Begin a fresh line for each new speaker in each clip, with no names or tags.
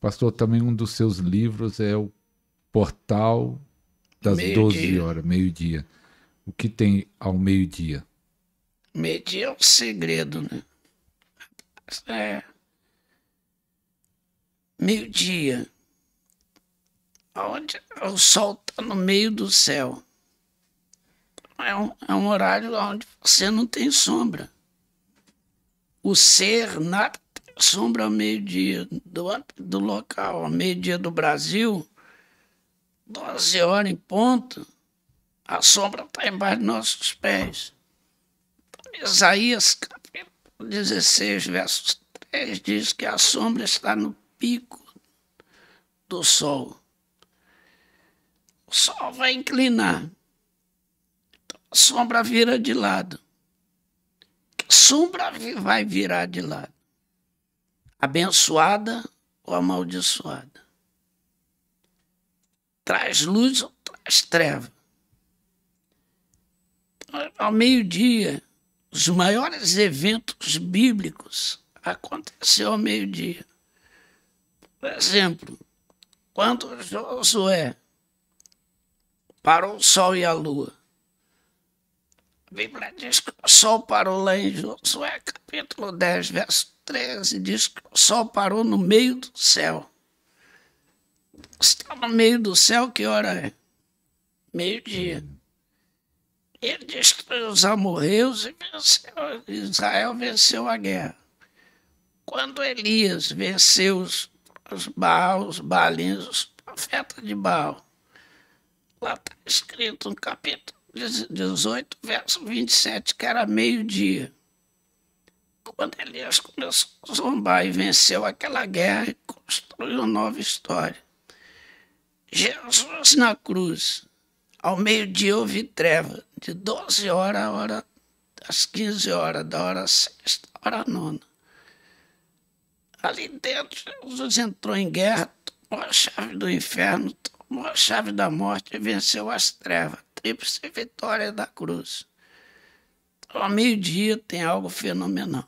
Pastor, também um dos seus livros é o Portal das 12 horas, meio-dia. O que tem ao meio-dia?
Meio-dia é um segredo, né? Meio-dia, onde o sol está no meio do céu. É um horário onde você não tem sombra. O ser, nada tem sombra ao meio-dia do local. Ao meio-dia do Brasil, 12 horas em ponto, a sombra está embaixo dos nossos pés. Isaías, capítulo 16, versos 3, diz que a sombra está no pico do sol. O sol vai inclinar. Então a sombra vira de lado. A sombra vai virar de lado. Abençoada ou amaldiçoada. Traz luz ou traz treva. Ao meio-dia, os maiores eventos bíblicos aconteceram ao meio-dia. Por exemplo, quando Josué parou o sol e a lua, a Bíblia diz que o sol parou lá em Josué, capítulo 10, verso 13, diz que o sol parou no meio do céu. Está no meio do céu, que hora é? Meio-dia. Ele destruiu os amorreus e Israel venceu a guerra. Quando Elias venceu os Baalins, os profetas de Baal, lá está escrito no capítulo 18, verso 27, que era meio-dia. Quando Elias começou a zombar e venceu aquela guerra e construiu uma nova história. Jesus na cruz, ao meio-dia houve treva, de 12 horas à hora às 15 horas, da hora sexta à hora nona. Ali dentro, Jesus entrou em guerra, tomou a chave do inferno, tomou a chave da morte e venceu as trevas. Tríplice vitória da cruz. Então, ao meio-dia tem algo fenomenal.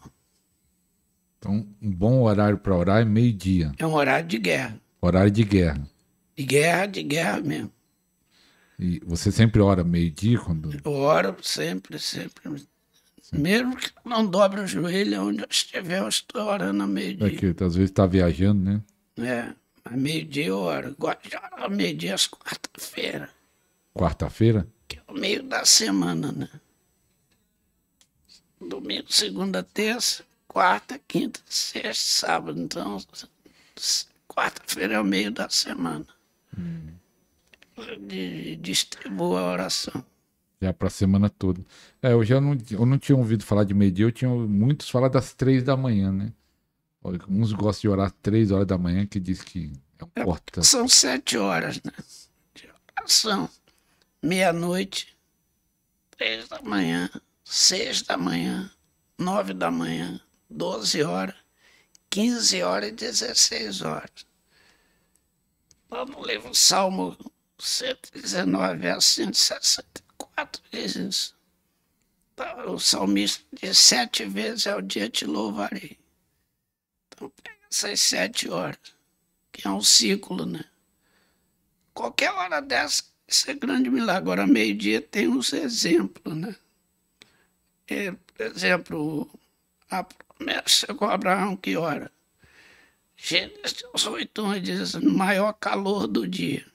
Então, um bom horário para orar é meio-dia.
É um horário de guerra.
Horário de guerra.
De guerra mesmo.
E você sempre ora meio-dia? Quando...
Eu oro sempre. Sim. Mesmo que não dobre o joelho, onde eu estiver, eu estou orando a meio-dia.
É que às vezes está viajando, né?
A meio-dia eu oro. Gosto de orar a meio-dia às quarta-feira.
Quarta-feira?
Que é o meio da semana, né? Domingo, segunda, terça, quarta, quinta, sexta, sábado. Então, quarta-feira é o meio da semana. Distribuo a oração.
Já para a semana toda. Eu não tinha ouvido falar de meio-dia, eu tinha muitos falar das 3 da manhã, né? Uns gostam de orar 3 horas da manhã, que diz que é um porta.
São 7 horas, né? De oração. Meia-noite, 3 da manhã, 6 da manhã, 9 da manhã, 12 horas, 15 horas e 16 horas. Lá no livro Salmo 119, verso 164, diz isso. O salmista diz: 7 vezes ao dia te louvarei. Então pega essas 7 horas, que é um ciclo, né? Qualquer hora dessa, isso é grande milagre. Agora, meio-dia tem uns exemplos, né? Por exemplo, a promessa chegou a Abraão, que hora? Gênesis 8:1 diz: maior calor do dia.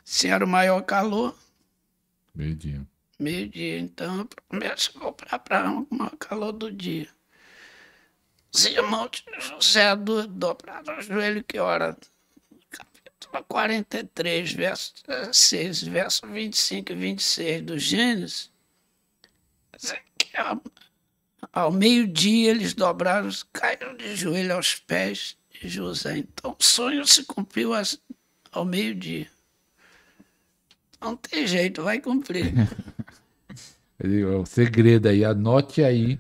Se era o maior calor?
Meio-dia.
Meio-dia. Então a promessa chegou para Abraão, o maior calor do dia. Os irmãos de José dobraram o joelho, que hora? Capítulo 43, verso 16, verso 25 e 26 do Gênesis. Ao meio-dia eles dobraram, caíram de joelho aos pés de José. Então o sonho se cumpriu ao meio-dia. Não tem jeito, vai cumprir.
O segredo aí, anote aí,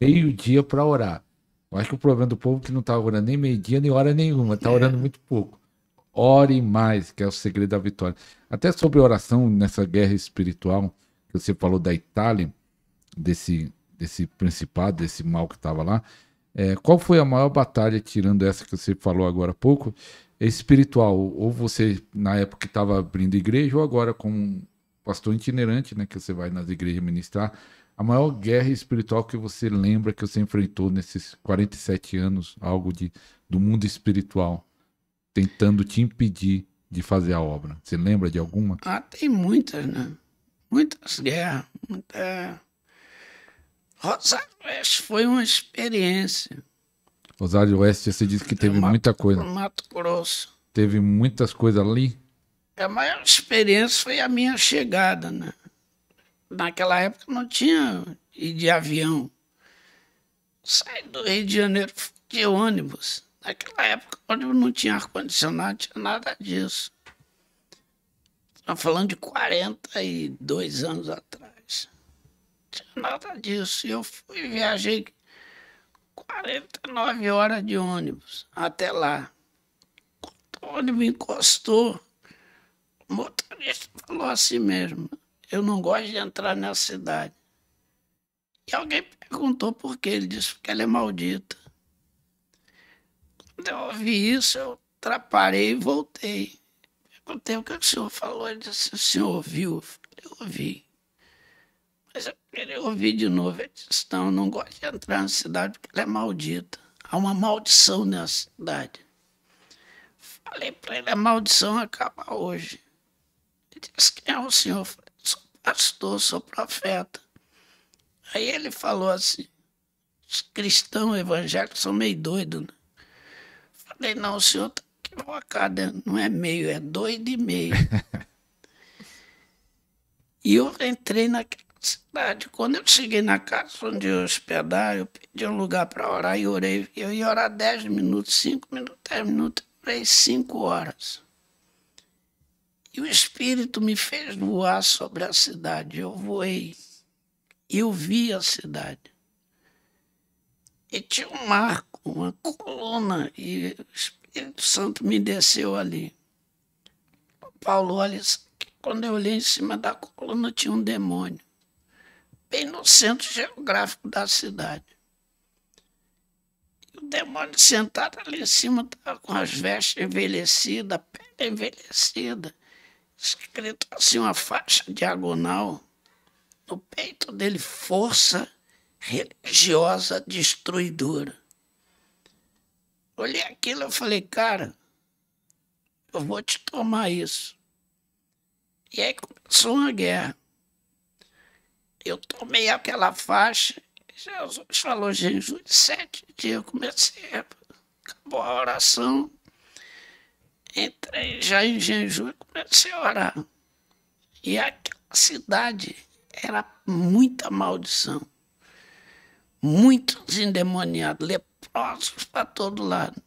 meio-dia para orar. Eu acho que o problema do povo é que não está orando nem meio-dia, nem hora nenhuma, está orando muito pouco. Ore mais, que é o segredo da vitória. Até sobre oração nessa guerra espiritual, que você falou da Itália, desse principado, desse mal que estava lá, Qual foi a maior batalha, tirando essa que você falou agora há pouco, espiritual? Ou você, na época, estava abrindo igreja, ou agora como pastor itinerante, né, que você vai nas igrejas ministrar, a maior guerra espiritual que você lembra que você enfrentou nesses 47 anos, algo do mundo espiritual, tentando te impedir de fazer a obra? Você lembra de alguma?
Tem muitas, né? Muitas guerras. Rosário Oeste foi uma experiência.
Rosário Oeste, você disse que teve muita coisa.
Mato Grosso.
Teve muitas coisas ali?
A maior experiência foi a minha chegada, né? Naquela época não tinha ir de avião. Saí do Rio de Janeiro de ônibus. Naquela época, ônibus não tinha ar-condicionado, não tinha nada disso. Estamos falando de 42 anos atrás. Não tinha nada disso. Eu viajei 49 horas de ônibus até lá. Quando o ônibus encostou, o motorista falou assim mesmo: eu não gosto de entrar nessa cidade. E alguém perguntou por quê. Ele disse porque ela é maldita. Quando eu ouvi isso, eu atrapalhei e voltei. Perguntei o que o senhor falou. Ele disse: o senhor ouviu? Eu falei: eu ouvi. Mas eu queria ouvir de novo. Ele disse: não, eu não gosto de entrar na cidade porque ela é maldita. Há uma maldição nessa cidade. Falei para ele: a maldição acaba hoje. Ele disse: quem é o senhor? Eu falei: sou pastor, sou profeta. Aí ele falou assim: os cristãos evangélicos são meio doidos, né? Falei: não, o senhor está equivocado, não é meio, é doido e meio. E eu entrei naquela cidade. Quando eu cheguei na casa onde eu hospedar, eu pedi um lugar para orar e orei. Eu ia orar 10 minutos, 5 minutos, 10 minutos, orei 5 horas. E o Espírito me fez voar sobre a cidade. Eu voei. Eu vi a cidade. E tinha um marco, uma coluna, e o Espírito Santo me desceu ali. Paulo, olha, quando eu olhei em cima da coluna tinha um demônio, bem no centro geográfico da cidade. E o demônio sentado ali em cima estava com as vestes envelhecidas, a pele envelhecida, escrito assim uma faixa diagonal, no peito dele: força religiosa destruidora. Olhei aquilo e falei: cara, eu vou te tomar isso. E aí começou uma guerra. Eu tomei aquela faixa. Jesus falou jejum de 7 dias. Eu comecei, acabou a oração, entrei já em jejum e comecei a orar. E aquela cidade era muita maldição. Muitos endemoniados, leprosos para todo lado.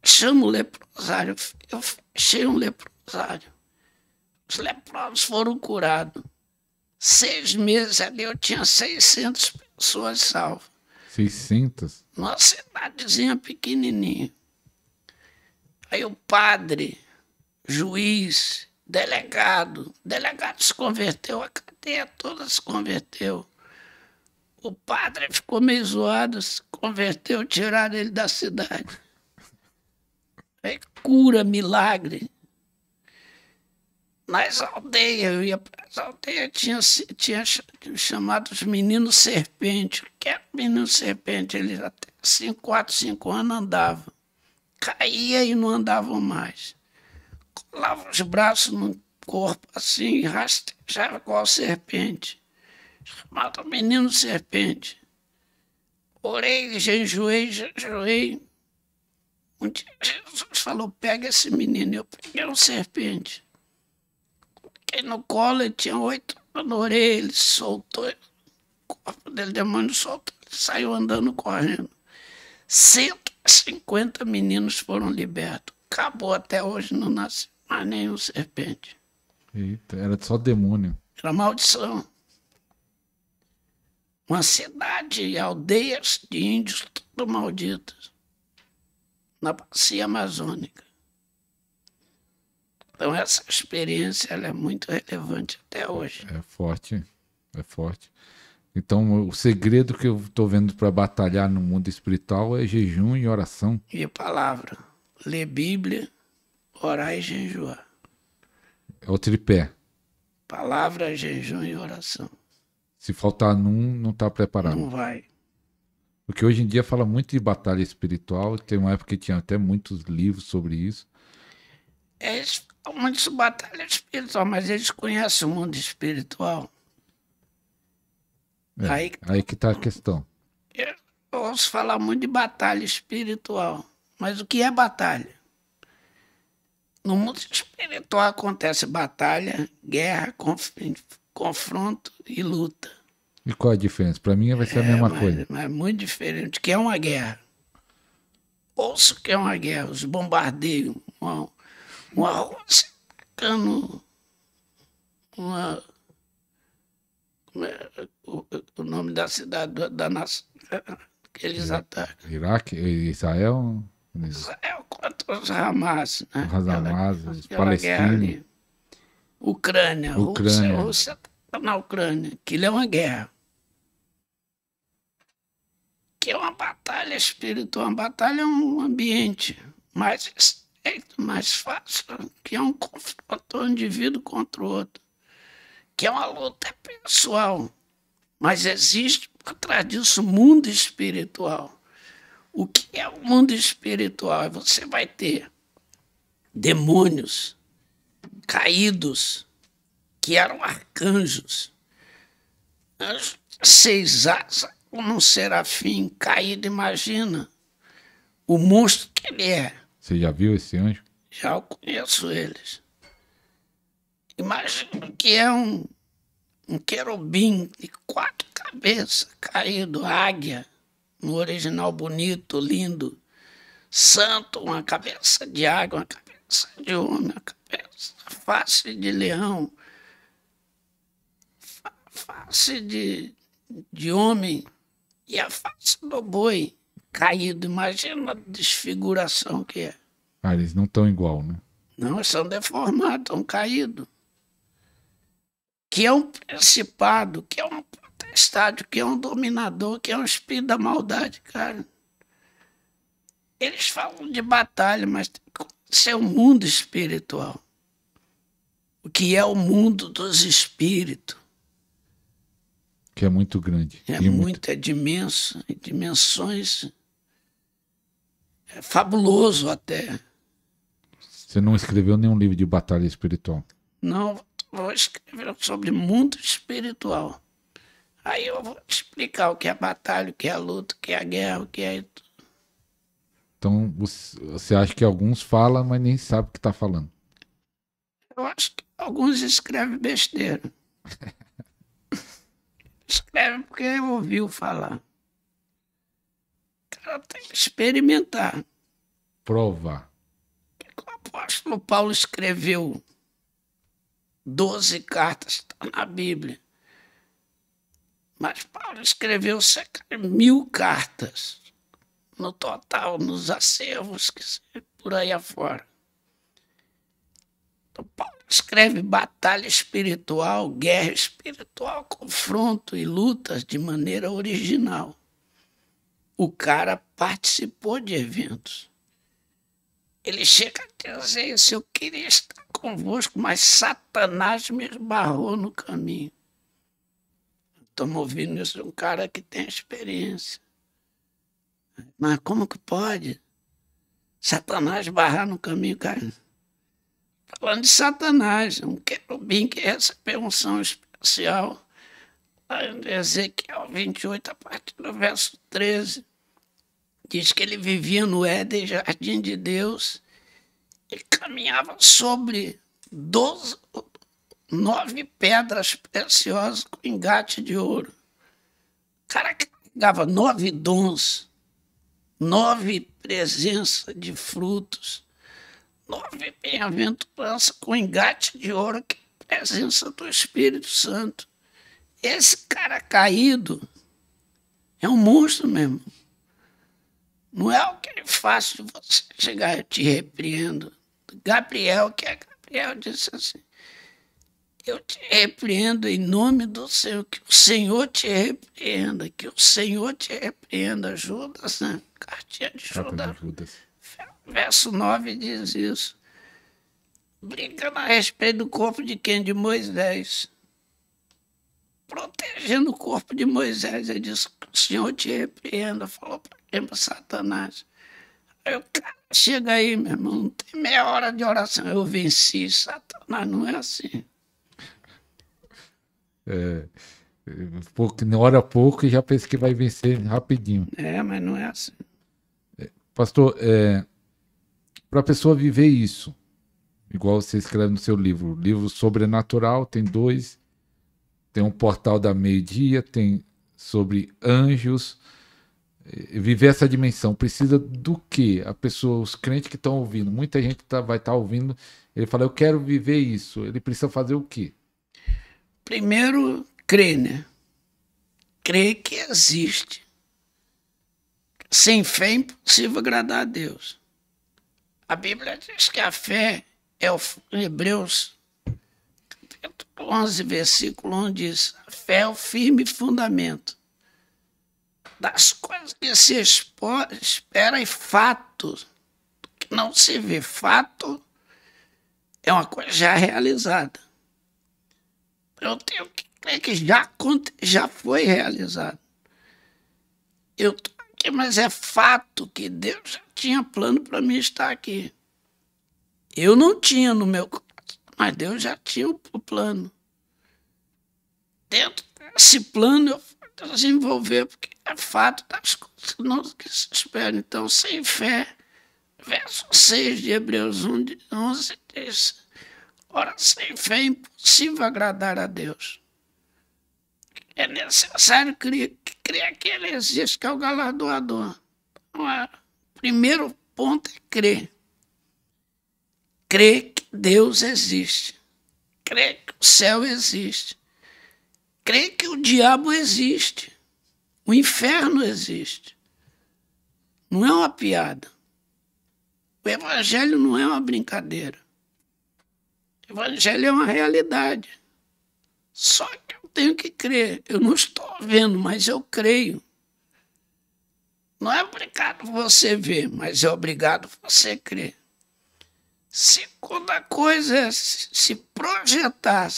Fechamos o leprosário. Eu fechei um leprosário. Os leprosos foram curados. 6 meses ali eu tinha 600 pessoas salvas.
600?
Numa cidadezinha pequenininha. Aí o padre, juiz, delegado se converteu, a cadeia toda se converteu. O padre ficou meio zoado, se converteu, tiraram ele da cidade. Aí cura, milagre. Nas aldeias, eu ia para as aldeias, tinha chamado os meninos serpente. O que era menino serpente? Eles até 4, 5 anos andavam. Caía e não andavam mais. Colava os braços no corpo assim e rastejava igual serpente. Chamado menino serpente. Orei, jejuei. Um dia Jesus falou: pega esse menino. Eu peguei um serpente. Coloquei no colo, ele tinha 8 anos na orelha, ele soltou, o corpo dele, demônio soltou, ele saiu andando correndo. 150 meninos foram libertos. Acabou, até hoje não nasce mais nenhum serpente.
Eita, era só demônio.
Era maldição. Uma cidade e aldeias de índios tudo malditas, na bacia amazônica. Então essa experiência ela é muito relevante até hoje.
É forte, é forte. Então, o segredo que eu estou vendo para batalhar no mundo espiritual é jejum e oração.
E a palavra. Ler Bíblia, orar e jejuar.
É o tripé.
Palavra, jejum e oração.
Se faltar num, não está preparado.
Não vai.
Porque hoje em dia fala muito de batalha espiritual. Tem uma época que tinha até muitos livros sobre isso.
Eles falam muito sobre batalha espiritual, mas eles conhecem o mundo espiritual.
Aí que está a questão.
Eu ouço falar muito de batalha espiritual. Mas o que é batalha? No mundo espiritual acontece batalha, guerra, confronto e luta.
E qual a diferença? Para mim vai ser a mesma coisa.
Mas é muito diferente. O que é uma guerra? Ouça o que é uma guerra. Os bombardeios. Uma Rússia atacando uma... O nome da cidade da nação que eles atacam.
Iraque, Israel,
Israel contra os Hamas, né?
os Hamas, os
Aquela guerra
palestinos.
ali. Ucrânia. Rússia tá na Ucrânia. Aquilo é uma guerra. Que é uma batalha espiritual. Uma batalha é um ambiente mais estreito, mais fácil, que é um confronto um indivíduo contra o outro. Que é uma luta pessoal. Mas existe por trás disso o mundo espiritual. O que é o mundo espiritual? Você vai ter demônios caídos, que eram arcanjos, anjos de 6 asas, como um serafim caído, imagina o monstro que ele é.
Você já viu esse anjo?
Já eu conheço eles. Imagina que é um querubim de 4 cabeças, caído, águia, no original bonito, lindo, santo, uma cabeça de águia, uma cabeça de homem, uma cabeça, face de leão, face de homem e a face do boi caído. Imagina a desfiguração que é.
Ah, eles não estão igual, né?
Não, eles são deformados, estão caídos. Que é um principado, que é um potestade, que é um dominador, que é um espírito da maldade, cara. Eles falam de batalha, mas tem que conhecer o mundo espiritual. O que é o mundo dos espíritos.
Que é muito grande.
É
E
muito, é imenso, em dimensões. É fabuloso até.
Você não escreveu nenhum livro de batalha espiritual.
Não, vou escrever sobre mundo espiritual. Aí eu vou te explicar o que é batalha, o que é luta, o que é guerra, o que é...
Então, você acha que alguns falam, mas nem sabe o que está falando.
Eu acho que alguns escrevem besteira. Escreve porque ouviu falar. O cara tem que experimentar.
Provar.
O apóstolo Paulo escreveu 12 cartas, está na Bíblia. Mas Paulo escreveu cerca de 1000 cartas no total, nos acervos que por aí afora. Então, Paulo escreve batalha espiritual, guerra espiritual, confronto e lutas de maneira original. O cara participou de eventos. Ele chega a dizer isso: eu queria estar convosco, mas Satanás me esbarrou no caminho. Estamos ouvindo isso de um cara que tem experiência. Mas como que pode? Satanás barrar no caminho, cara? Falando de Satanás, um querubim que recebeu unção especial. Lá em Ezequiel 28, a partir do verso 13, diz que ele vivia no Éden, jardim de Deus, e caminhava sobre 9 pedras preciosas com engate de ouro. O cara carregava 9 dons, 9 presenças de frutos, 9 bem-aventuranças com engate de ouro, que é a presença do Espírito Santo. Esse cara caído é um monstro mesmo. Não é aquele fácil de você chegar, eu te repreendo. Gabriel, que é Gabriel, disse assim: Eu te repreendo em nome do Senhor, que o Senhor te repreenda, que o Senhor te repreenda. Judas, né? Cartinha de
Carta
Judas,
de Judas.
verso 9 diz isso. Brincando a respeito do corpo de quem? De Moisés. Protegendo o corpo de Moisés. Ele disse que o Senhor te repreenda. Falou para quem? Para Satanás. Aí o cara chega aí, meu irmão, não tem meia hora de oração. Eu venci Satanás, não é assim.
Ora pouco e já pensa que vai vencer rapidinho.
É, mas não é assim.
Pastor, para a pessoa viver isso, igual você escreve no seu livro Sobrenatural, tem 2, tem um Portal da Meio-Dia, tem sobre anjos. Viver essa dimensão precisa do quê? A pessoa, os crentes que estão ouvindo, muita gente vai estar ouvindo, ele fala, eu quero viver isso. Ele precisa fazer o quê?
Primeiro, crer, né? Crer que existe. Sem fé é impossível agradar a Deus. A Bíblia diz que a fé é o Hebreus 11, versículo 1 diz, a fé é o firme fundamento das coisas que se espera e fato que não se vê. Fato é uma coisa já realizada. Eu tenho que crer que já foi realizado. Eu estou aqui, mas é fato que Deus já tinha plano para mim estar aqui. Eu não tinha no meu coração, mas Deus já tinha o plano. Dentro desse plano eu fui desenvolver, porque é fato das coisas que se esperam. Então, sem fé, verso 6 de Hebreus 11 diz, ora, sem fé é impossível agradar a Deus. É necessário crer que Ele existe, que é o galardoador. Então, o primeiro ponto é crer. Crer que Deus existe. Crer que o céu existe. Crer que o diabo existe. O inferno existe. Não é uma piada. O evangelho não é uma brincadeira. O evangelho é uma realidade. Só que eu tenho que crer. Eu não estou vendo, mas eu creio. Não é obrigado você ver, mas é obrigado você crer. Segunda coisa é se projetar,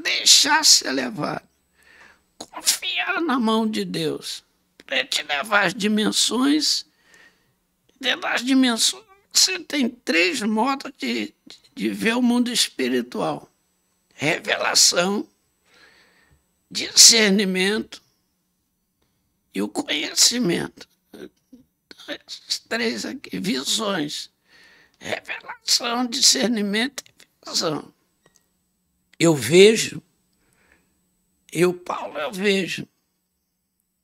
deixar ser levado. Confiar na mão de Deus. Para te levar às dimensões. Dentro das dimensões, você tem 3 modos de ver o mundo espiritual. Revelação, discernimento e o conhecimento. Esses 3 aqui, visões. Revelação, discernimento e visão. Eu vejo, Paulo, eu vejo.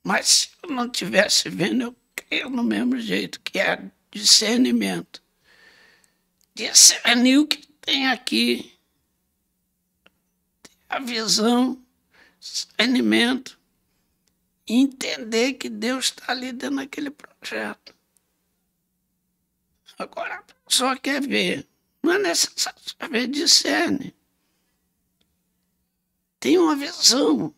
Mas se eu não estivesse vendo, eu creio no mesmo jeito, que é discernimento. Discernir o que tem aqui. A visão, discernimento. Entender que Deus está ali dentro daquele projeto. Agora a pessoa quer ver. Não é necessário saber, discerne. Tem uma visão.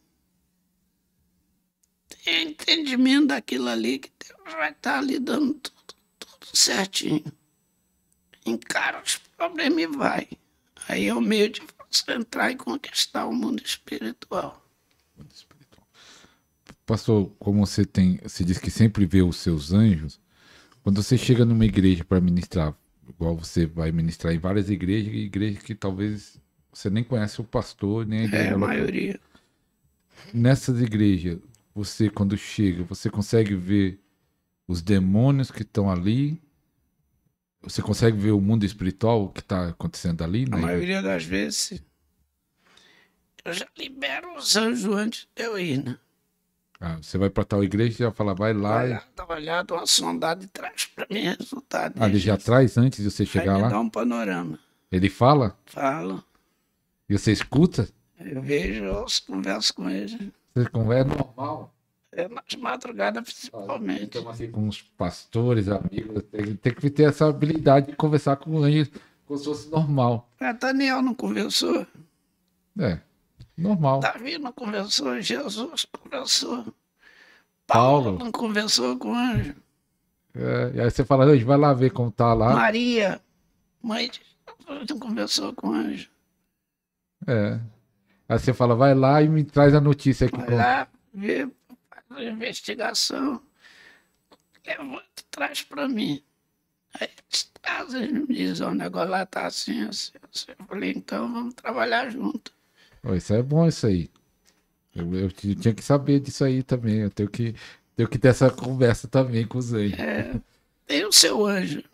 Tem entendimento daquilo ali, que Deus vai estar ali dando tudo certinho. Encara os problemas e vai. Aí é o meio de você entrar e conquistar o mundo espiritual.
Pastor, como você diz que sempre vê os seus anjos, quando você chega numa igreja para ministrar, igual você vai ministrar em várias igrejas que talvez você nem conhece o pastor, nem a igreja.
É a maioria.
Nessas igrejas, você quando chega, você consegue ver os demônios que estão ali? Você consegue ver o mundo espiritual, o que está acontecendo ali?
A
Né?
maioria das vezes, eu já libero os anjos antes de eu ir, né?
Ah, você vai para tal igreja e já fala, vai lá.
Dá uma olhada, uma sondada e traz para mim resultado.
Ah, ele já traz antes de você chegar
Aí me
lá?
dá um panorama.
Ele fala?
Fala.
E você escuta?
Eu vejo, ouço, converso com ele.
Você conversa normal?
É nas madrugadas, principalmente.
Estamos aqui com os pastores, amigos. Tem que ter essa habilidade de conversar com o anjo como se fosse normal.
Daniel não conversou?
É. Normal.
Davi não conversou, Jesus conversou. Paulo
Paulo.
não conversou com o anjo.
E aí você fala, "Ei, vai lá ver como tá lá."
Maria, mãe de Jesus, não conversou com o anjo.
É. Aí você fala, vai lá e me traz a notícia aqui.
Vai lá, vê, faz a investigação, levanta e traz para mim. Aí eles trazem, eles me dizem, o negócio lá tá assim, assim, assim. Eu falei, então vamos trabalhar junto.
Pô, isso é bom, isso aí. Eu tinha que saber disso aí também. Tenho que ter essa conversa também com os anjos.
Tem o seu anjo,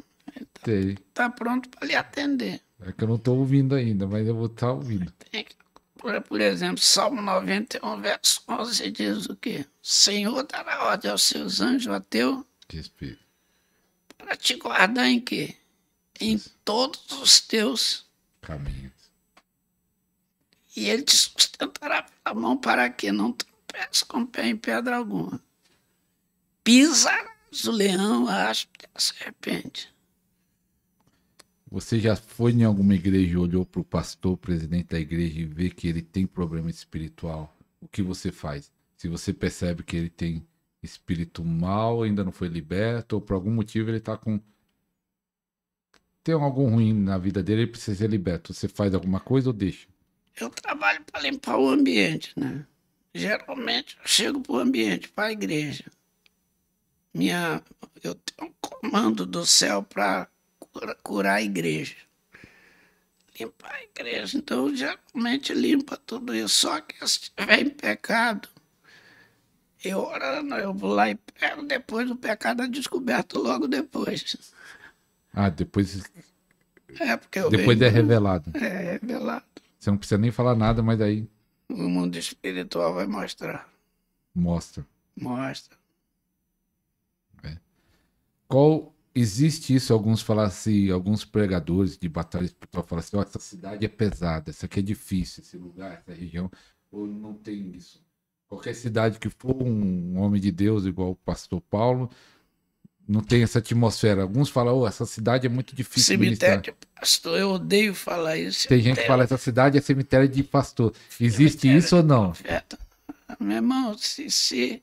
Tem.
tá pronto para lhe atender.
É que eu não tô ouvindo ainda, mas eu vou estar ouvindo.
Tem que- por exemplo, Salmo 91, verso 11 diz o quê? Senhor dará ordem aos seus anjos a teu
Que espírito.
para te guardar em quê? Em todos os teus,
Caminhos.
e ele te sustentará pela mão para que não tropeces com o pé em pedra alguma. Pisarás o leão, a aspa e a serpente.
Você já foi em alguma igreja e olhou para o pastor, presidente da igreja, e vê que ele tem problema espiritual? O que você faz? Se você percebe que ele tem espírito mal, ainda não foi liberto, ou por algum motivo ele está com. Tem algo ruim na vida dele, ele precisa ser liberto. Você faz alguma coisa ou deixa?
Eu trabalho para limpar o ambiente, né? Geralmente eu chego para o ambiente, para a igreja. Eu tenho um comando do céu para curar a igreja. Limpar a igreja. Então, geralmente limpa tudo isso. Só que se estiver em pecado, eu orando, eu vou lá e pego, depois o pecado é descoberto logo depois.
Ah, depois,
É, porque eu
depois
vejo,
é revelado.
é revelado.
Você não precisa nem falar nada, mas aí
O mundo espiritual vai mostrar.
mostra.
Mostra.
Qual existe isso? Alguns falam assim, alguns pregadores de batalha espiritual falam assim: "Ó, essa cidade é pesada, essa aqui é difícil, esse lugar, essa região, ou não tem isso. Qualquer cidade que for um homem de Deus, igual o pastor Paulo, não tem essa atmosfera." Alguns falam, oh, essa cidade é muito difícil
Cemitério
ministrar.
de pastor, eu odeio falar isso.
Tem gente que fala, essa cidade é cemitério de pastor. Existe isso ou não?
Profeta. Meu irmão, se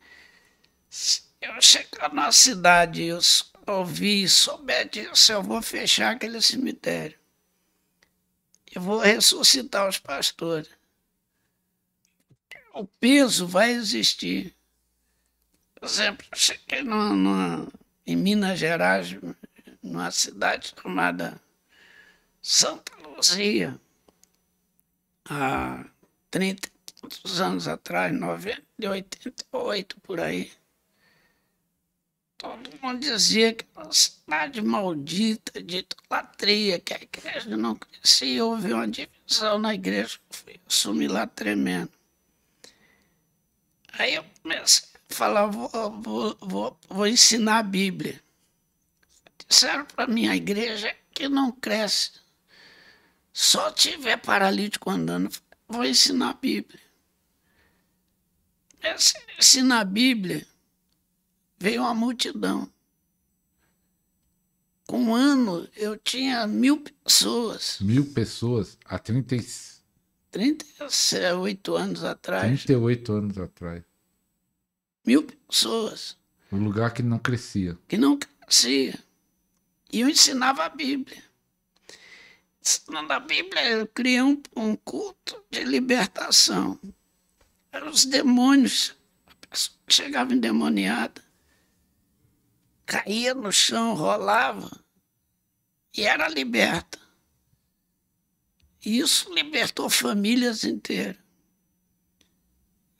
eu chegar na cidade e eu ouvir e souber disso, eu vou fechar aquele cemitério. Eu vou ressuscitar os pastores. O peso vai existir. Por exemplo, eu cheguei em Minas Gerais, numa cidade chamada Santa Luzia, há 30 e tantos anos atrás, 88 por aí. Todo mundo dizia que era uma cidade maldita, de idolatria, que a igreja não crescia. Houve uma divisão na igreja, eu fui assumir lá tremendo. Aí eu comecei a falar, vou ensinar a Bíblia. Disseram para mim, a igreja é que não cresce. Só tiver paralítico andando, vou ensinar a Bíblia. Ensinar a Bíblia, veio uma multidão. Com um ano, eu tinha 1.000 pessoas.
1.000 pessoas há
38 anos atrás.
38 anos atrás.
1.000 pessoas.
Um lugar que não crescia.
Que não crescia. E eu ensinava a Bíblia. Ensinando a Bíblia, eu criei um culto de libertação. Eram os demônios. A pessoa chegava endemoniada, caía no chão, rolava e era liberta. E isso libertou famílias inteiras.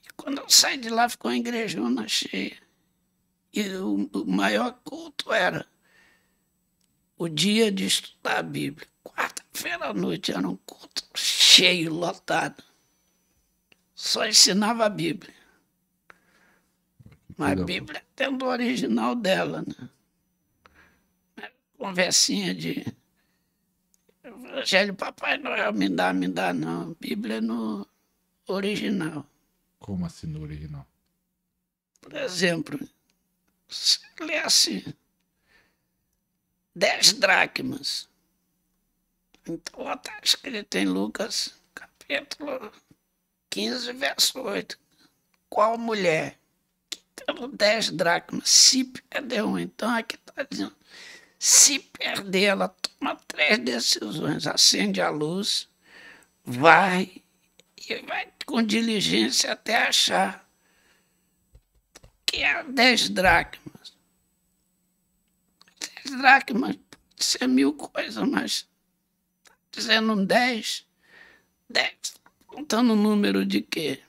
E quando eu saí de lá, ficou a igrejona cheia. E o maior culto era o dia de estudar a Bíblia. Quarta-feira à noite era um culto cheio, lotado. Só ensinava a Bíblia. Mas a Bíblia tendo o original dela, né? Conversinha de Evangelho Papai Noel, me dá, não. Bíblia é no original.
Como assim no original?
Por exemplo, se lê assim, 10 dracmas. Então lá está escrito em Lucas, capítulo 15, verso 8. Qual mulher que tendo 10 dracmas se perdeu? Então aqui está dizendo, se perder, ela toma 3 decisões. Acende a luz, vai e vai com diligência até achar. Que é 10 dracmas. 10 dracmas pode ser 1000 coisas, mas tá dizendo 10. 10 está apontando o número de quê?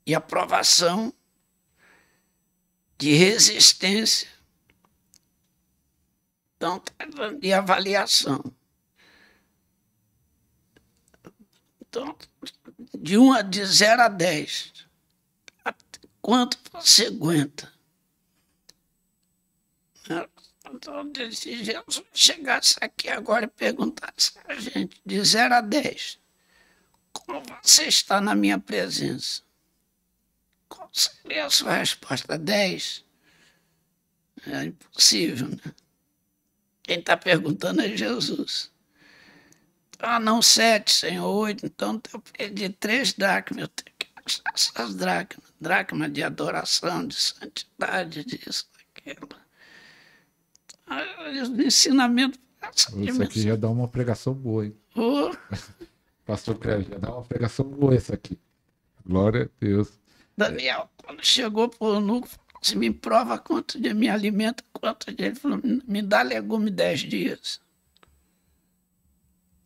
De aprovação, de resistência, então tá dando de avaliação. Então, de 0 a 10, quanto você aguenta? Então, se Jesus chegasse aqui agora e perguntasse a gente, de 0 a 10, como você está na minha presença? Qual seria a sua resposta? 10? É impossível, né? Quem está perguntando é Jesus. Ah, não, 7, Senhor, 8. Então eu perdi 3 dracmas. Eu tenho que achar essas dracmas. Dracma de adoração, de santidade, disso, daquilo. O ensinamento.
Isso aqui já dá uma pregação boa, hein? Pastor Cléber, já dá uma pregação boa isso aqui. Glória a Deus.
Daniel, quando chegou para o eunuco, se me prova quanto dia me alimenta, quanto dia. Ele falou, me dá legume 10 dias.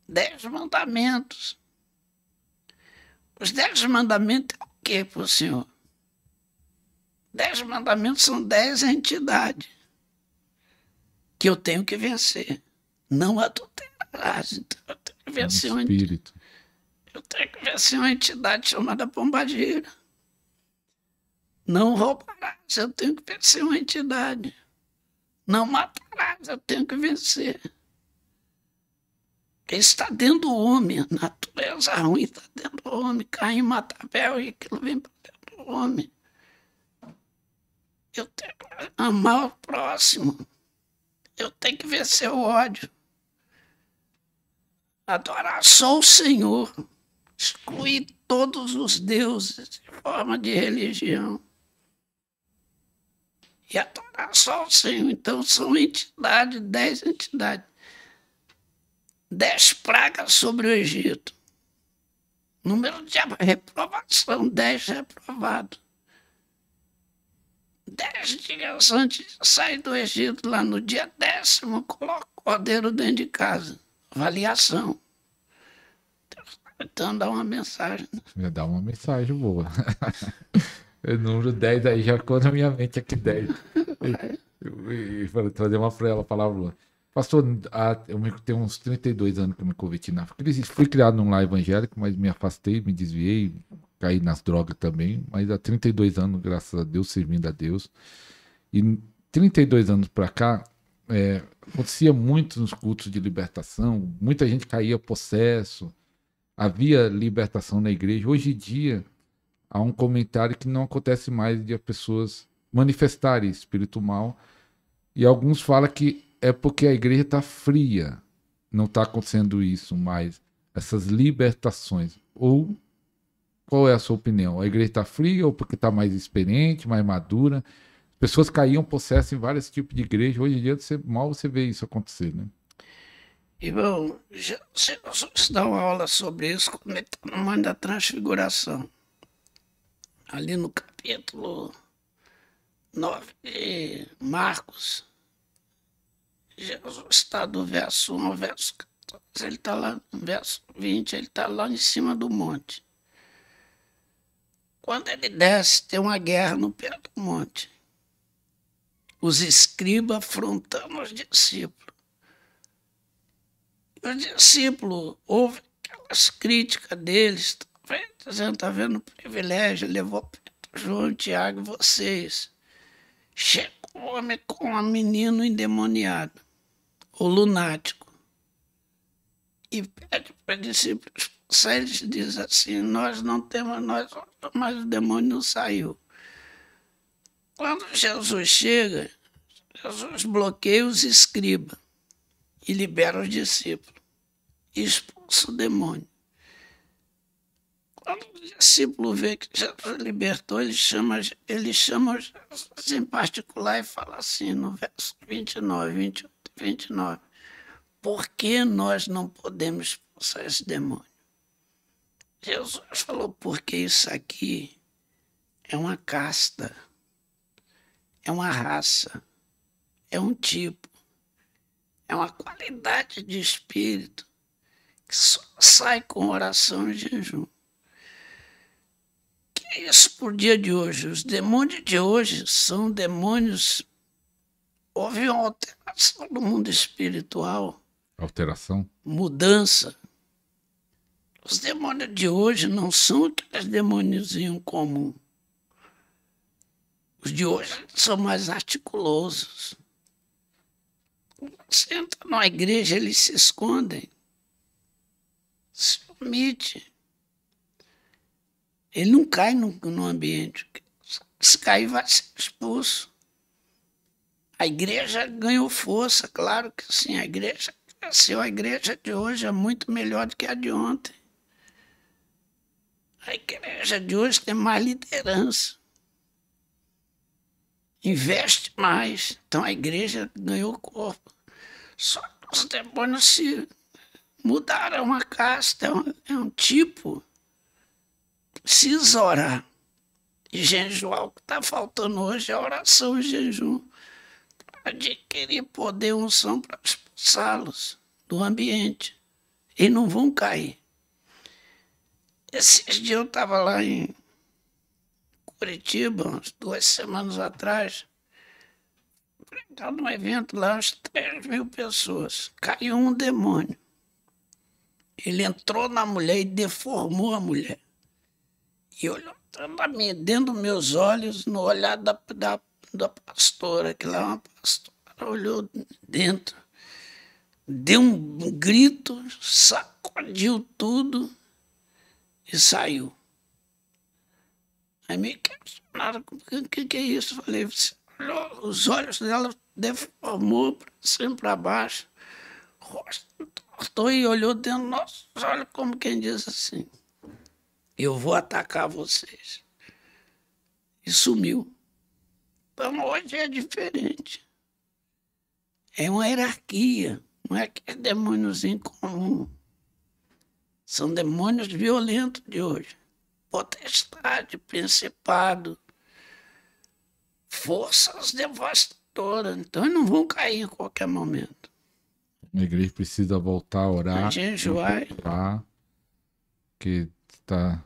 10 mandamentos. Os 10 mandamentos é o que para o senhor? 10 mandamentos são 10 entidades que eu tenho que vencer. Não adulterarás. Então eu tenho que vencer uma
espírito.
Eu tenho que vencer uma entidade chamada pombagira. Não roubarás, eu tenho que vencer uma entidade. Não matarás, eu tenho que vencer. Porque está dentro do homem, a natureza ruim está dentro do homem. Caim mata Abel e aquilo vem para dentro do homem. Eu tenho que amar o próximo. Eu tenho que vencer o ódio. Adorar só o Senhor. Excluir todos os deuses de forma de religião. E adorar só o Senhor. Então são entidades, 10 entidades. 10 pragas sobre o Egito. Número de reprovação, 10 reprovados. 10 dias antes de sair do Egito, lá no dia 10º, coloca o cordeiro dentro de casa. Avaliação. Então dá uma mensagem.
Já dá uma mensagem boa. O número 10 aí já ficou na minha mente aqui, 10. E trazer uma pra ela, palavra. Pastor, eu tenho uns 32 anos que eu me converti na Cristo. Fui criado num lar evangélico, mas me afastei, me desviei, caí nas drogas também. Mas há 32 anos, graças a Deus, servindo a Deus. E 32 anos pra cá, acontecia muito nos cultos de libertação. Muita gente caía possesso. Havia libertação na igreja. Hoje em dia, há um comentário que não acontece mais de as pessoas manifestarem espírito mal. E alguns falam que é porque a igreja está fria. Não está acontecendo isso mais. Essas libertações. Ou qual é a sua opinião? A igreja está fria ou porque está mais experiente, mais madura? Pessoas caíam possessas em vários tipos de igreja. Hoje em dia, mal você vê isso acontecer, né?
Irmão, Jesus dá uma aula sobre isso quando ele está no Monte da Transfiguração. Ali no capítulo 9 de Marcos. Jesus está do verso 1 ao verso 14. Ele está lá no verso 20, ele está lá em cima do monte. Quando ele desce, tem uma guerra no pé do monte. Os escribas afrontando os discípulos. Os discípulos ouvem aquelas críticas deles, dizendo, está vendo o privilégio, levou Pedro, João, Tiago e vocês. Chega um homem com um menino endemoniado, ou lunático, e pede para os discípulos, eles dizem assim, nós não temos, mas o demônio não saiu. Quando Jesus chega, Jesus bloqueia os escribas e libera os discípulos. Expulsa o demônio. Quando o discípulo vê que Jesus libertou, ele chama Jesus em particular e fala assim, no verso 29, 28 e 29. Por que nós não podemos expulsar esse demônio? Jesus falou, porque isso aqui é uma casta, é uma raça, é um tipo, é uma qualidade de espírito que só sai com oração e jejum. Que é isso por dia de hoje? Os demônios de hoje são demônios. Houve uma alteração no mundo espiritual.
Alteração?
Mudança. Os demônios de hoje não são aqueles demôniozinhos comuns. Os de hoje são mais articulosos. Você entra numa igreja, eles se escondem. Se omite. Ele não cai no ambiente. Se cair, vai ser expulso. A igreja ganhou força, claro que sim. A igreja cresceu. A igreja de hoje é muito melhor do que a de ontem. A igreja de hoje tem mais liderança. Investe mais. Então a igreja ganhou corpo. Só que os demônios se mudaram, é uma casta, é um tipo. Precisa orar. E jejuar. O que está faltando hoje é oração e jejum. Para adquirir poder e unção para expulsá-los do ambiente. E não vão cair. Esses dias eu estava lá em Curitiba, umas 2 semanas atrás, pregando num evento lá, umas 3.000 pessoas. Caiu um demônio. Ele entrou na mulher e deformou a mulher. E olhou dentro dos meus olhos, no olhar da pastora, que lá é uma pastora, olhou dentro, deu um grito, sacudiu tudo e saiu. Aí me questionaram, o que é isso? Eu falei, olhou, os olhos dela deformou para cima e para baixo, o rosto tortou e olhou dentro dos nossos olhos como quem diz assim, eu vou atacar vocês. E sumiu. Então hoje é diferente. É uma hierarquia, não é que é demôniozinho comum. São demônios violentos de hoje. Potestade, principado, forças devastadoras. Então eles não vão cair em qualquer momento.
A igreja precisa voltar a orar.
A gente vai.
Que tá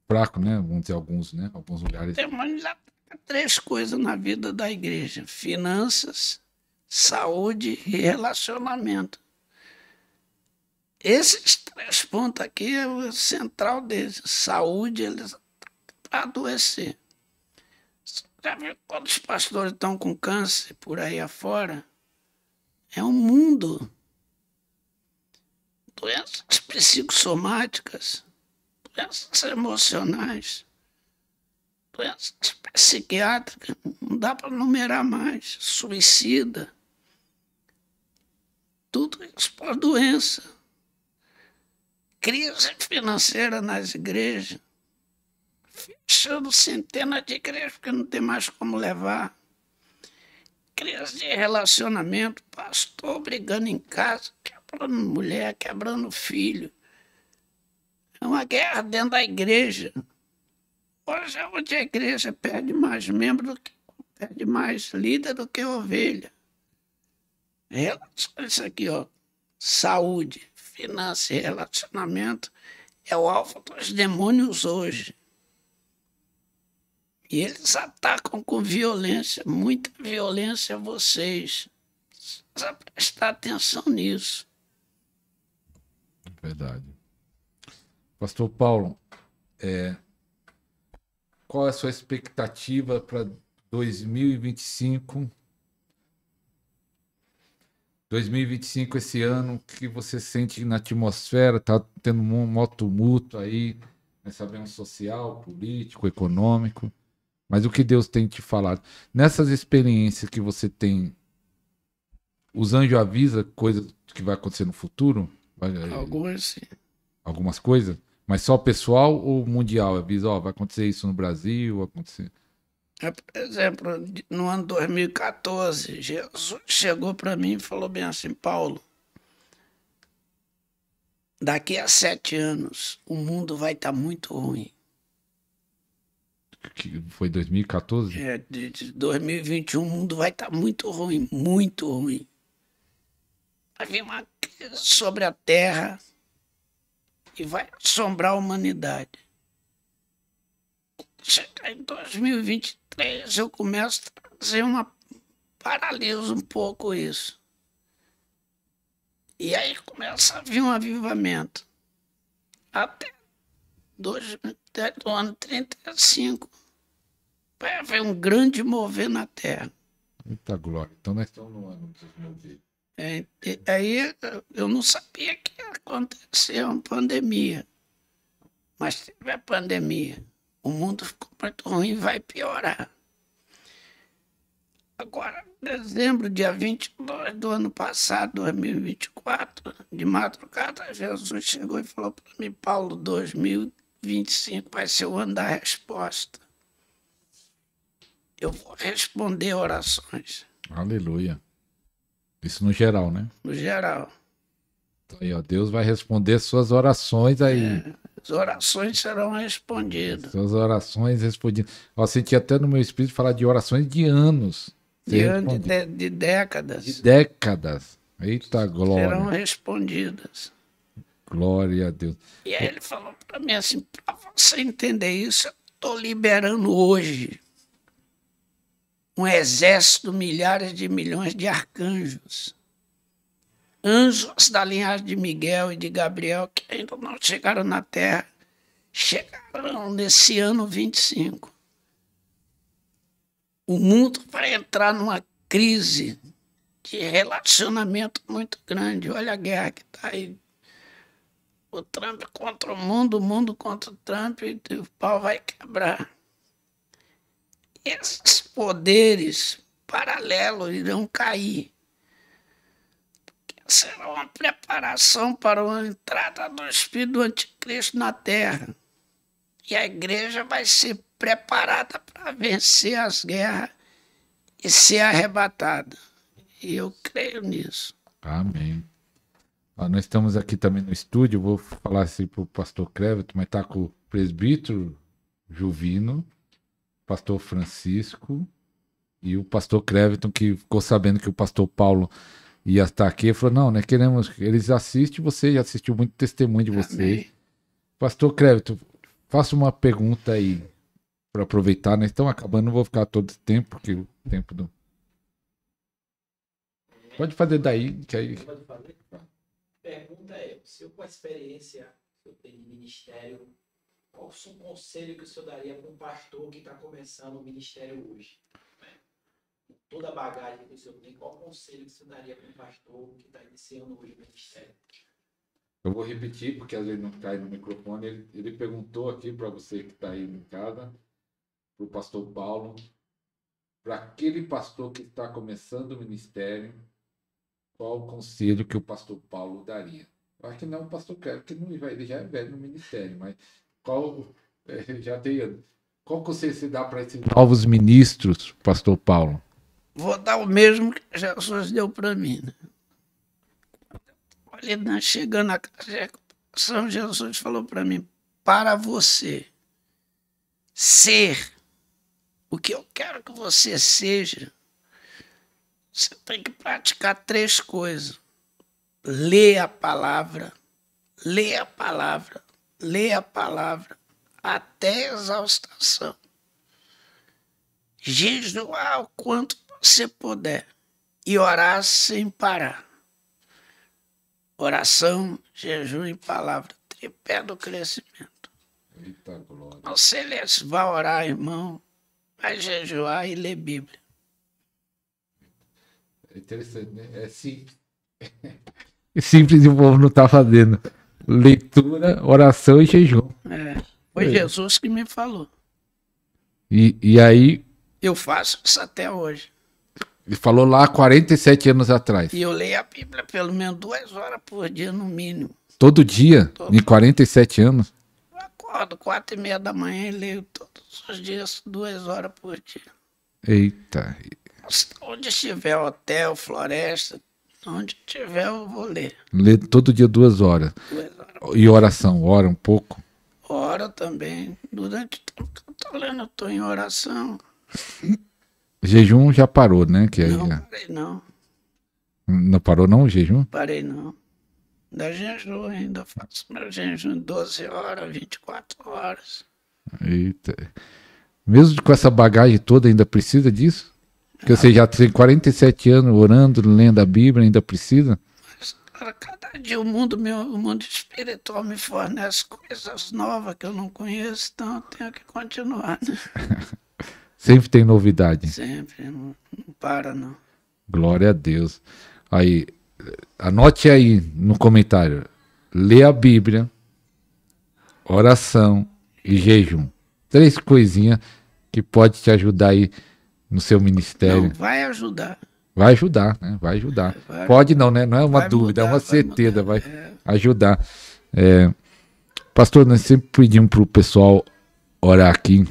fraco, né? Vamos dizer alguns, né? Alguns lugares.
Demônios atacam 3 coisas na vida da igreja: finanças, saúde e relacionamento. Esses 3 pontos aqui é o central deles. Saúde, eles para adoecer. Já viu quando os pastores estão com câncer por aí afora? É um mundo. Doenças psicossomáticas, doenças emocionais, doenças psiquiátricas, não dá para numerar mais. Suicida. Tudo isso por doença. Crise financeira nas igrejas, fechando centenas de igrejas porque não tem mais como levar. Crise de relacionamento, pastor brigando em casa, quebrando mulher, quebrando filho. É uma guerra dentro da igreja. Hoje é onde a igreja perde mais membro, perde mais líder do que ovelha. Isso aqui, ó, saúde, finança e relacionamento é o alvo dos demônios hoje. E eles atacam com violência, muita violência a vocês. Precisa prestar atenção nisso.
Verdade. Pastor Paulo, qual é a sua expectativa para 2025? 2025, esse ano, o que você sente na atmosfera? Está tendo um maior tumulto aí, nós sabemos, social, político, econômico. Mas o que Deus tem te falado? Nessas experiências que você tem, os anjos avisam coisas que vai acontecer no futuro?
Algumas sim.
Algumas coisas? Mas só pessoal ou mundial? Avisa, ó, vai acontecer isso no Brasil, vai acontecer...
Por exemplo, no ano 2014, Jesus chegou para mim e falou bem assim: Paulo, daqui a 7 anos o mundo vai estar muito ruim.
Que foi 2014?
De 2021 o mundo vai estar muito ruim, muito ruim. Vai vir uma crise sobre a terra e vai assombrar a humanidade. Chegar em 2023, eu começo a trazer paraliso um pouco isso. E aí começa a vir um avivamento. Até o ano 35, vai haver um grande mover na Terra.
Muita glória. Então nós estamos no ano de mover.
Aí eu não sabia que ia acontecer uma pandemia. Mas teve a pandemia. O mundo ficou muito ruim e vai piorar. Agora, em dezembro, dia 22 do ano passado, 2024, de madrugada, Jesus chegou e falou para mim: Paulo, 2025 vai ser o ano da resposta. Eu vou responder orações.
Aleluia. Isso no geral, né?
No geral.
Então, aí, ó, Deus vai responder suas orações aí.
As orações serão respondidas.
Suas orações respondidas. Eu senti até no meu espírito falar de orações de anos.
De décadas.
De décadas. Eita glória.
Serão respondidas.
Glória a Deus.
E aí ele falou para mim assim: para você entender isso, eu estou liberando hoje um exército, milhares de milhões de arcanjos. Anjos da linhagem de Miguel e de Gabriel, que ainda não chegaram na Terra, chegarão nesse ano 25. O mundo vai entrar numa crise de relacionamento muito grande. Olha a guerra que está aí. O Trump contra o mundo contra o Trump, e o pau vai quebrar. Esses poderes paralelos irão cair. Será uma preparação para a entrada do Espírito do Anticristo na Terra. E a igreja vai ser preparada para vencer as guerras e ser arrebatada. E eu creio nisso.
Amém. Nós estamos aqui também no estúdio, vou falar assim para o pastor Cleveton, mas está com o presbítero Juvino, pastor Francisco e o pastor Cleveton, que ficou sabendo que o pastor Paulo ia estar aqui, ele falou: não, nós queremos, eles assistem, você já assistiu muito testemunho de vocês. Amém. Pastor Cleveton, faça uma pergunta aí, para aproveitar, nós estamos acabando, não vou ficar todo esse tempo, porque o tempo do... Pode fazer daí, que aí...
Pode fazer? Pergunta é, o senhor com a experiência que eu tenho de ministério, qual o seu conselho que o senhor daria para um pastor que está começando o ministério hoje? Toda a bagagem que o senhor tem, qual o conselho que o senhor daria para um pastor que está iniciando hoje o ministério?
Eu vou repetir, porque às vezes não cai no microfone. Ele perguntou aqui para você que está aí em casa, para o pastor Paulo, para aquele pastor que está começando o ministério, qual o conselho que o pastor Paulo daria? Eu acho que não é o pastor Cleber, que ele já é velho no ministério, mas qual conselho você dá para esses novos ministros, pastor Paulo?
Vou dar o mesmo que Jesus deu para mim. Né? Olha, chegando na casa, São Jesus falou para mim: para você ser o que eu quero que você seja, você tem que praticar 3 coisas. Lê a palavra, lê a palavra, lê a palavra, até a exaustação. Jejuar o quanto você puder e orar sem parar. Oração, jejum e palavra, tripé do crescimento.
Eita glória.
Você vai orar, irmão, vai jejuar e ler Bíblia.
É interessante, né? É simples. É simples e o povo não está fazendo. Leitura, oração e jejum.
Foi Jesus que me falou.
E aí...
Eu faço isso até hoje.
Ele falou lá há 47 anos atrás.
E eu leio a Bíblia pelo menos 2 horas por dia, no mínimo.
Todo dia? Em 47 anos?
acordo 4h30 da manhã e leio todos os dias, 2 horas por dia.
Eita.
Onde estiver hotel, floresta, onde tiver eu vou ler.
Lê todo dia 2 horas.
2 horas.
E oração, ora um pouco.
Oro também. Durante o tempo que eu tô lendo, eu tô em oração.
Jejum já parou, né? Que aí
Não,
já...
parei não.
Não parou não o jejum?
Parei não. Ainda jejum, ainda faço meu jejum 12 horas, 24 horas.
Eita. Mesmo com essa bagagem toda, ainda precisa disso? Porque você já tem 47 anos orando, lendo a Bíblia, ainda precisa?
Mas, cara, cada dia o mundo espiritual me fornece coisas novas que eu não conheço, então eu tenho que continuar, né?
Sempre tem novidade.
Sempre, não para não.
Glória a Deus. Aí, anote aí no comentário. Lê a Bíblia, oração e jejum. 3 coisinhas que pode te ajudar aí no seu ministério.
Não, vai ajudar.
Vai ajudar, né? Vai ajudar.
Vai.
Pode não, né? Não é uma
Vai
dúvida, é
mudar,
uma
vai
certeza.
mudar.
Vai ajudar. Pastor, nós sempre pedimos para o pessoal orar aqui.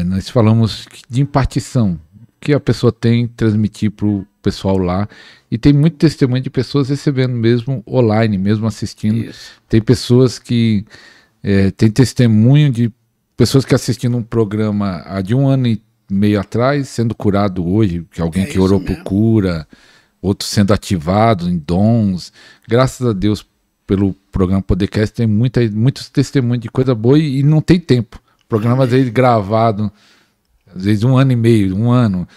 Nós falamos de impartição, que a pessoa tem que transmitir para o pessoal lá. E tem muito testemunho de pessoas recebendo mesmo online, mesmo assistindo.
Isso.
Tem pessoas que... tem testemunho de pessoas que assistindo um programa há de 1 ano e meio atrás, sendo curado hoje, que alguém que orou por cura, outros sendo ativados em dons. Graças a Deus pelo programa Podcast tem muitos testemunhos de coisa boa e não tem tempo. O programa às vezes gravado, às vezes 1 ano e meio, 1 ano,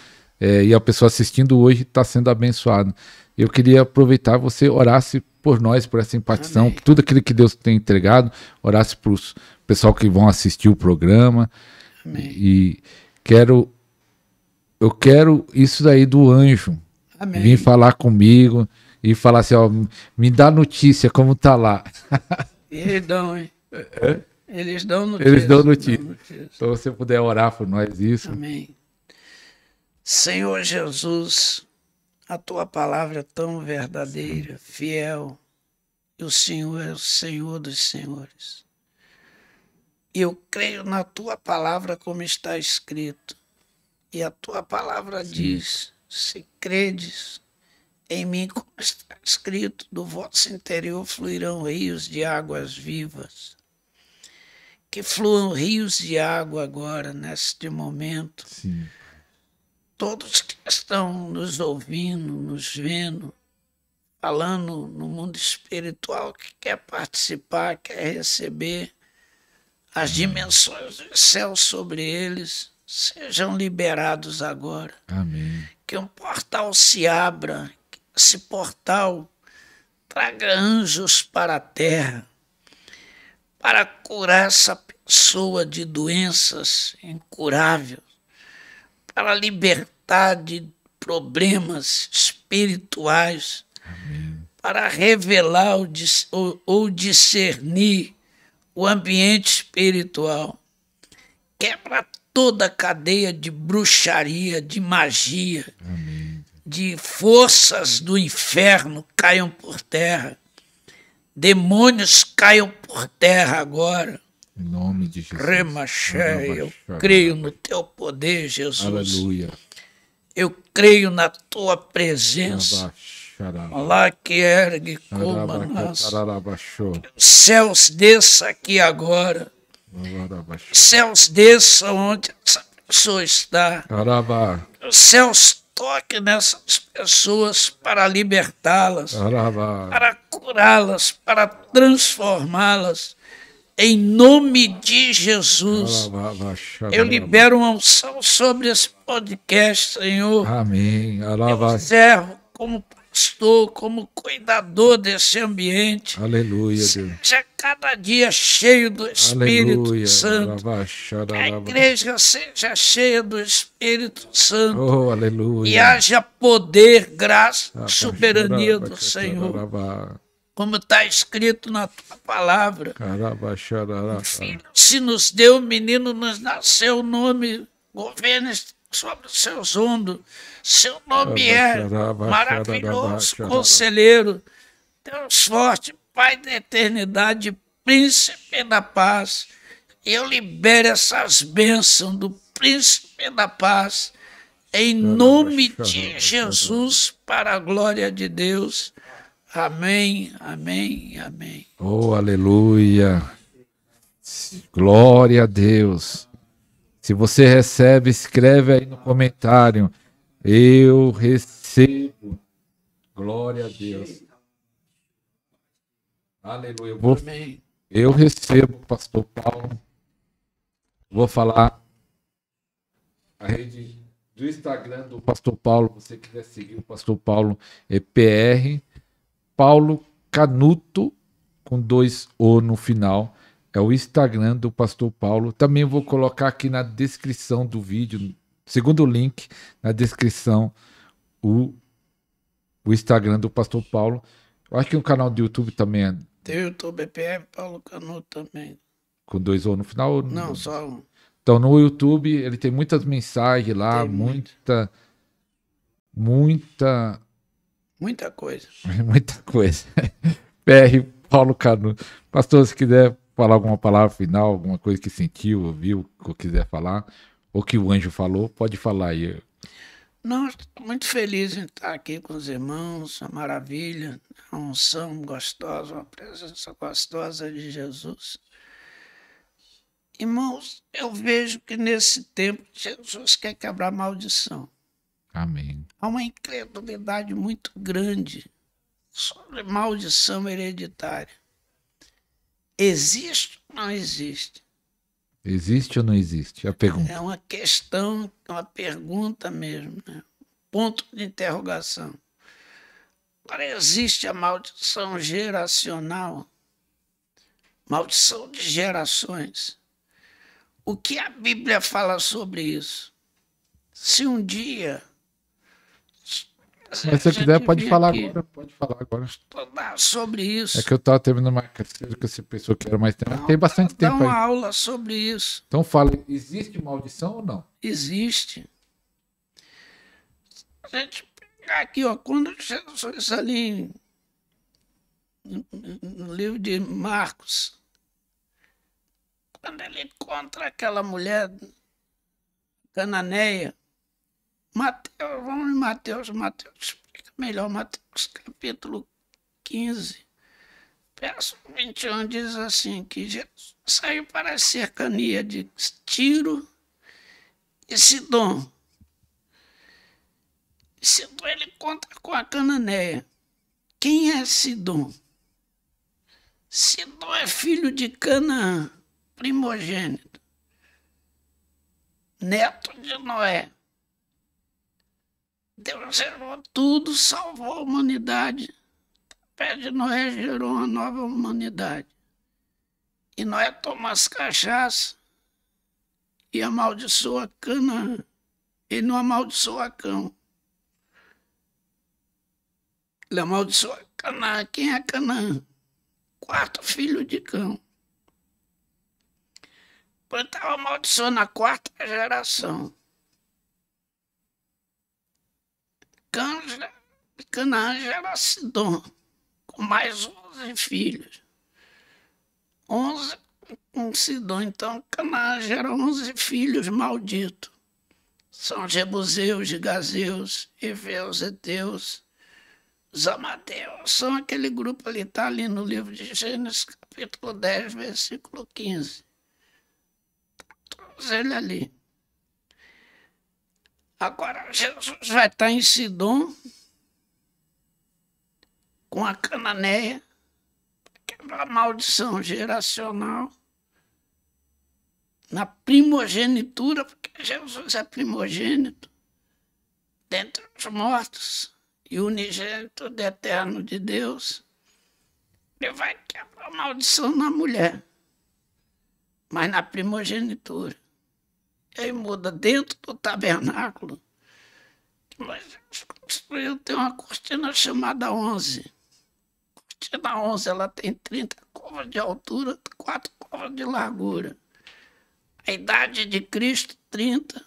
e a pessoa assistindo hoje está sendo abençoada. Eu queria aproveitar, você orasse por nós, por essa impartição,
Amém.
tudo aquilo que Deus tem entregado, orasse para os pessoal que vão assistir o programa.
Amém.
E eu quero isso daí do anjo.
Amém.
Vir falar comigo e falar assim, ó, me dá notícia como tá lá.
Eles dão, hein? Eles dão notícia.
Eles dão notícia. Então, se você puder orar por nós isso.
Amém. Senhor Jesus, a tua palavra é tão verdadeira, fiel, e o Senhor é o Senhor dos senhores. E eu creio na tua palavra como está escrito. E a tua palavra diz, se credes em mim como está escrito, do vosso interior fluirão rios de águas vivas. Que fluam rios de água agora, neste momento.
Sim.
Todos que estão nos ouvindo, nos vendo, falando no mundo espiritual, que quer participar, quer receber as dimensões dos céus sobre eles, sejam liberados agora.
Amém.
Que um portal se abra, que esse portal traga anjos para a terra, para curar essa pessoa de doenças incuráveis, para libertar de problemas espirituais,
Amém.
para revelar ou discernir o ambiente espiritual. Quebra toda a cadeia de bruxaria, de magia,
Amém.
de forças do inferno caiam por terra. Demônios caiam por terra agora.
Em nome de Jesus.
Remaché, eu creio no teu poder, Jesus.
Aleluia.
Eu creio na tua presença. Lá que ergue como nós. Os céus desça aqui agora. Os céus desçam onde essa pessoa está. Os céus toquem nessas pessoas para libertá-las, para curá-las, para transformá-las. Em nome de Jesus, eu libero uma unção sobre esse podcast, Senhor.
Amém.
Eu servo como pastor, como cuidador desse ambiente.
Aleluia, Deus.
Seja cada dia cheio do Espírito
Aleluia.
Santo. Que a igreja seja cheia do Espírito Santo.
Oh, aleluia.
E haja poder, graça, soberania do Senhor. Como está escrito na tua palavra. Filho se nos deu, menino nos nasceu, o nome governa sobre os seus ombros. Seu nome é maravilhoso, conselheiro, Deus forte, Pai da eternidade, príncipe da paz. Eu libero essas bênçãos do príncipe da paz, em nome de Jesus, para a glória de Deus. Amém, amém, amém.
Oh, aleluia. Glória a Deus. Se você recebe, escreve aí no comentário. Eu recebo. Glória a Deus. Aleluia.
Amém.
Eu recebo, pastor Paulo. Vou falar a rede do Instagram do pastor Paulo. Se você quiser seguir o pastor Paulo, é PR Paulo Canuto, com 2 O no final. É o Instagram do pastor Paulo. Também vou colocar aqui na descrição do vídeo, segundo link, na descrição, o Instagram do pastor Paulo. Eu acho que o canal do YouTube também é
Tem o YouTube, PR Paulo Canuto também.
com 2 O no final. Ou
Não, só um.
Então, no YouTube, ele tem muitas mensagens lá,
Tem
muita
Muita coisa.
muita coisa. PR Paulo Canuto. Pastor, se quiser falar alguma palavra final, alguma coisa que sentiu, ouviu, que quiser falar, ou que o anjo falou, pode falar aí.
Não, estou muito feliz em estar aqui com os irmãos, uma maravilha, uma unção gostosa, uma presença gostosa de Jesus. Irmãos, eu vejo que nesse tempo Jesus quer quebrar a maldição.
Amém.
Há uma incredulidade muito grande sobre maldição hereditária. Existe ou não existe?
Existe ou não existe? A pergunta.
É uma questão, uma pergunta mesmo, né? Ponto de interrogação. Agora, existe a maldição geracional, maldição de gerações. O que a Bíblia fala sobre isso? Se um dia...
Se você quiser, pode falar agora. Pode falar agora.
Estudar sobre isso.
É que eu estava terminando uma questão que essa pessoa quer mais tempo. Tem bastante
Dá
tempo
uma
aí.
aula sobre isso.
Então fala, existe maldição ou não?
Existe. A gente pegar aqui, ó, quando Jesus ali no livro de Marcos, quando ele encontra aquela mulher cananeia, Mateus, vamos em Mateus explica melhor, Mateus capítulo 15, verso 21, diz assim, que Jesus saiu para a cercania de Tiro e Sidom. Sidom ele encontra com a cananeia. Quem é Sidom? Sidom é filho de Canaã, primogênito, neto de Noé. Deus gerou tudo, salvou a humanidade. Através de Noé gerou uma nova humanidade. E Noé toma as cachaças e amaldiçoa Canaã. Ele não amaldiçoa Cão. Ele amaldiçoa Canaã. Quem é Canaã? 4º filho de Cão. Ele estava amaldiçoando a 4ª geração. Canaã gera Sidom, com mais 11 filhos. 11 com Sidom. Então, Canaã gera 11 filhos malditos. São Jebuseus, Gigazeus, Eveus, Eteus, os Amadeus. São aquele grupo ali, está ali no livro de Gênesis, capítulo 10, versículo 15. Todos eles ali. Agora, Jesus vai estar em Sidom, com a cananeia, para quebrar a maldição geracional, na primogenitura, porque Jesus é primogênito, dentre os mortos, e unigênito do eterno de Deus. Ele vai quebrar a maldição na mulher, mas na primogenitura. E aí muda dentro do tabernáculo. Mas construiu, tem uma cortina chamada 11. A cortina 11, ela tem 30 côvados de altura, 4 côvados de largura. A idade de Cristo, 30.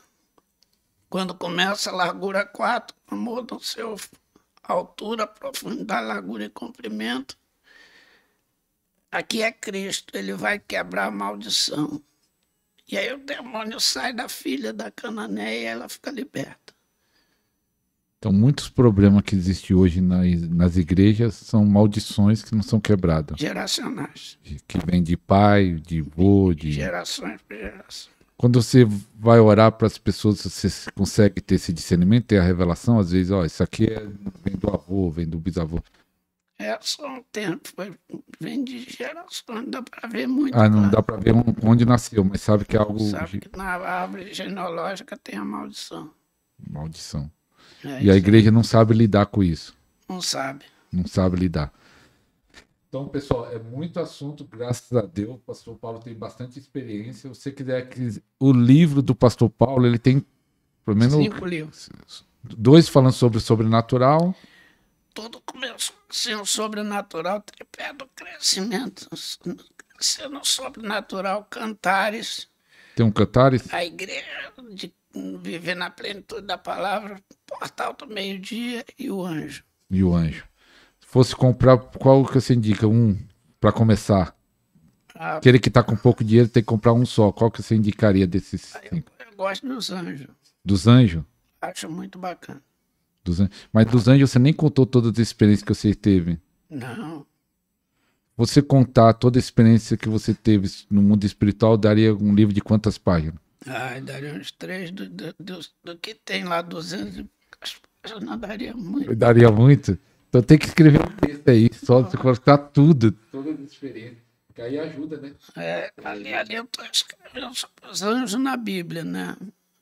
Quando começa a largura 4, muda o seu altura, profundidade, largura e comprimento. aqui é Cristo, ele vai quebrar a maldição. E aí o demônio sai da filha da Cananeia e ela fica liberta.
Então, muitos problemas que existem hoje nas igrejas são maldições que não são quebradas.
Geracionais.
Que vem de pai, de vô, de...
Gerações por gerações.
Quando você vai orar para as pessoas, você consegue ter esse discernimento, ter a revelação, às vezes, ó, isso aqui vem do avô, vem do bisavô.
É só um tempo, vem de gerações, dá para ver muito.
Ah, não dá para ver onde nasceu, mas sabe que é algo...
Sabe que na árvore genealógica tem a maldição.
Maldição.
É
E a
isso
igreja não sabe lidar com isso.
aí. Não sabe.
Não sabe lidar. Então, pessoal, é muito assunto, graças a Deus. O pastor Paulo tem bastante experiência. Se você quiser que o livro do pastor Paulo, ele tem pelo menos
5 livros.
2 falando sobre o sobrenatural.
Tudo começou assim, o sobrenatural, tripé do crescimento. Sendo sobrenatural, Cantares,
Tem um Cantares.
a igreja de viver na plenitude da palavra, Portal do Meio-Dia e o Anjo.
E o Anjo. Se fosse comprar, qual que você indica? Um para começar.
Ah,
Aquele que está com pouco dinheiro tem que comprar um só. Qual que você indicaria desses
eu gosto dos Anjos.
Dos Anjos?
Acho muito bacana.
Mas dos Anjos você nem contou todas as experiências que você teve.
Não.
Você contar toda a experiência que você teve no mundo espiritual, daria um livro de quantas páginas?
Ai, daria uns 3 do que tem lá, 200 páginas, não daria muito.
Daria muito? Então tem que escrever um texto aí, só você colocar tudo. Todas as experiências. Que aí ajuda, né?
Ali eu estou escrevendo sobre os anjos na Bíblia, né?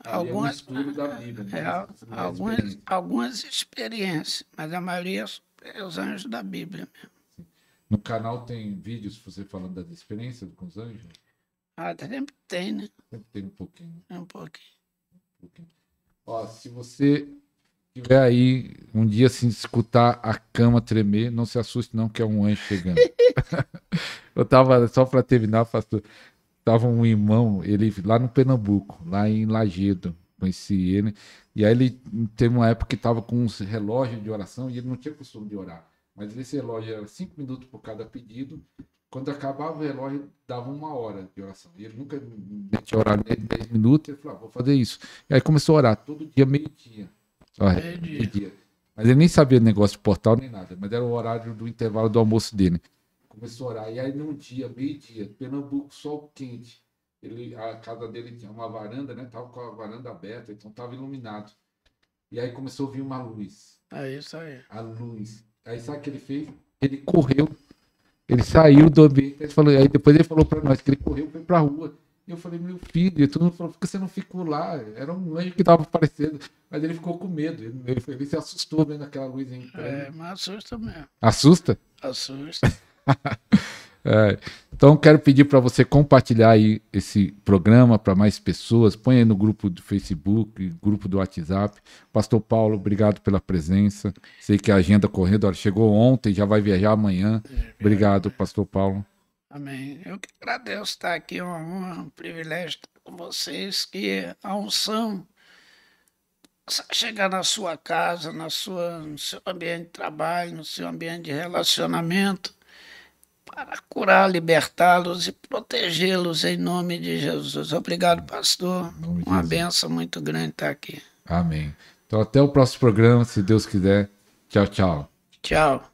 Algumas, estudo da Bíblia, né?
Algumas experiências, mas a maioria é os anjos da Bíblia mesmo.
No canal tem vídeos você falando das experiências com os anjos?
Ah, sempre tem, né?
Sempre tem um pouquinho.
É um pouquinho.
Ó, se você tiver aí um dia assim, escutar a cama tremer, não se assuste não, que é um anjo chegando. Eu tava, só para terminar, pastor, tava um irmão, ele lá no Pernambuco, lá em Lagedo, conheci ele, e aí ele teve uma época que tava com uns relógios de oração e ele não tinha costume de orar, mas esse relógio era 5 minutos por cada pedido. Quando acabava o relógio, dava 1 hora de oração. E ele nunca tinha orado 10 minutos. Ele falou, vou fazer isso. E aí começou a orar todo dia, meio-dia. Meio-dia. Mas ele nem sabia o negócio de portal nem nada. Mas era o horário do intervalo do almoço dele. Começou a orar. E aí num dia, meio-dia, Pernambuco, sol quente. A casa dele tinha uma varanda, né? Tava com a varanda aberta, então tava iluminado. E aí começou a vir uma luz.
É isso aí.
A luz. Aí sabe o que ele fez? Ele correu. Ele saiu do ambiente, aí depois ele falou para nós que ele correu e foi pra rua. E eu falei, meu filho, e todo mundo falou, por que você não ficou lá? Era um anjo que estava aparecendo, mas ele ficou com medo. Ele se assustou vendo aquela luz entrando.
Mas assusta mesmo.
Assusta?
Assusta.
Então quero pedir para você compartilhar aí esse programa para mais pessoas, põe aí no grupo do Facebook, grupo do WhatsApp. Pastor Paulo, obrigado pela presença, sei que a agenda correndo, chegou ontem, já vai viajar amanhã. Obrigado, Pastor Paulo.
Amém. Eu que agradeço estar aqui, é uma honra, um privilégio estar com vocês, que a unção chegar na sua casa, no seu ambiente de trabalho, no seu ambiente de relacionamento, para curar, libertá-los e protegê-los em nome de Jesus. Obrigado, pastor. Uma bênção muito grande estar aqui.
Amém. Então até o próximo programa, se Deus quiser. Tchau, tchau.
Tchau.